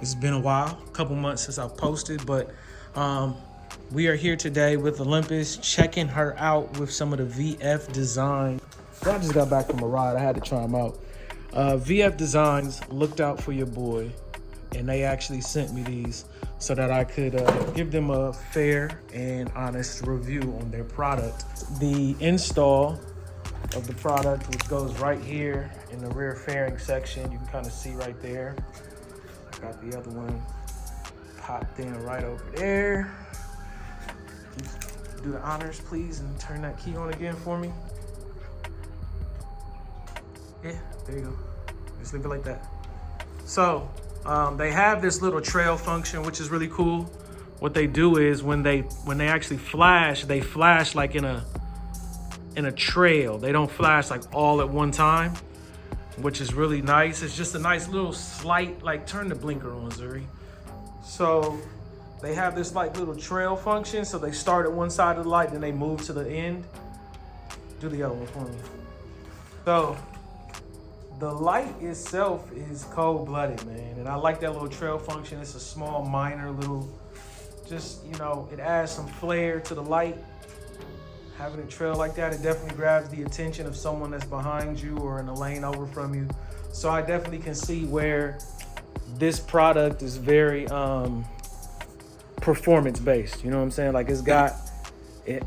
It's been a while, a couple months since I've posted, but we are here today with Olympus, checking her out with some of the VFDesigns. I just got back from a ride. I had to try them out. VFDesigns looked out for your boy, and they actually sent me these so that I could give them a fair and honest review on their product. The install of the product, which goes right here in the rear fairing section, you can kind of see right there. Got the other one popped in right over there. Do the honors, please, and turn that key on again for me. Yeah, there you go. Just leave it like that. So they have this little trail function, which is really cool. What they do is when they actually flash, they flash like in a trail. They don't flash like all at one time, which is really nice. It's just a nice little slight, like, turn the blinker on, Zuri. So they have this like little trail function. So they start at one side of the light, then they move to the end. Do the other one for me. So the light itself is cold-blooded, man. And I like that little trail function. It's a small, minor little, just, you know, it adds some flair to the light. Having a trail like that, it definitely grabs the attention of someone that's behind you or in a lane over from you. So I definitely can see where this product is very performance-based. You know what I'm saying? Like, it's got, it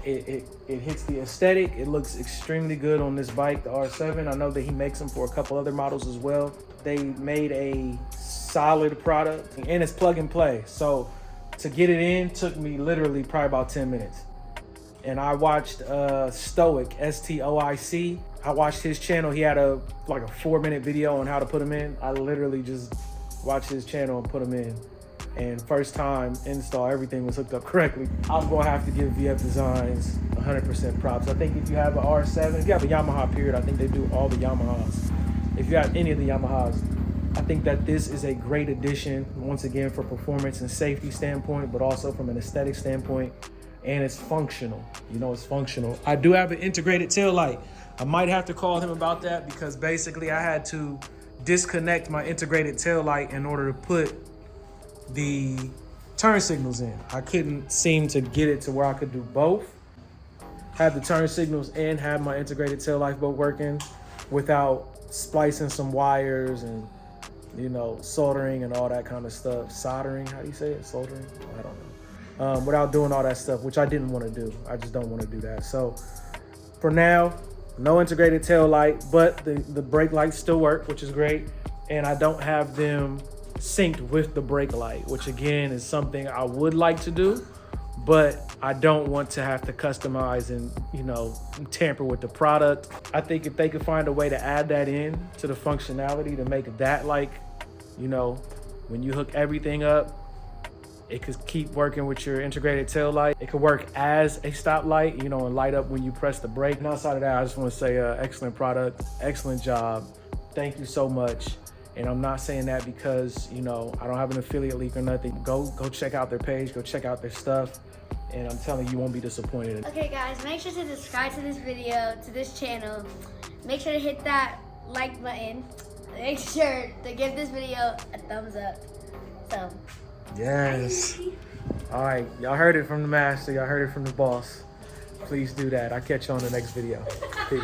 hits the aesthetic. It looks extremely good on this bike, the R7. I know that he makes them for a couple other models as well. They made a solid product, and it's plug and play. So to get it in took me literally probably about 10 minutes. And I watched Stoic, S-T-O-I-C. I watched his channel. He had a 4-minute video on how to put them in. I literally just watched his channel and put them in. And first time install, everything was hooked up correctly. I'm gonna have to give VFDesigns 100% props. I think if you have an R7, if you have a Yamaha period, I think they do all the Yamahas. If you have any of the Yamahas, I think that this is a great addition, once again, for performance and safety standpoint, but also from an aesthetic standpoint. And it's functional. You know, it's functional. I do have an integrated tail light. I might have to call him about that because basically I had to disconnect my integrated tail light in order to put the turn signals in. I couldn't seem to get it to where I could do both. Have the turn signals and have my integrated tail light both working without splicing some wires and, you know, soldering and all that kind of stuff. Soldering, how do you say it? Soldering? I don't know. Without doing all that stuff, which I didn't want to do. I just don't want to do that. So for now, no integrated tail light, but the brake lights still work, which is great. And I don't have them synced with the brake light, which again is something I would like to do, but I don't want to have to customize and, you know, tamper with the product. I think if they could find a way to add that in to the functionality to make that, like, you know, when you hook everything up, it could keep working with your integrated tail light. It could work as a stop light, you know, and light up when you press the brake. And outside of that, I just want to say excellent product, excellent job. Thank you so much. And I'm not saying that because, you know, I don't have an affiliate link or nothing. Go check out their page, go check out their stuff. And I'm telling you, you won't be disappointed. Okay guys, make sure to subscribe to this video, to this channel. Make sure to hit that like button. Make sure to give this video a thumbs up. So. Yes. All right, y'all heard it from the master. Y'all heard it from the boss. Please do that. I'll catch you on the next video. Peace.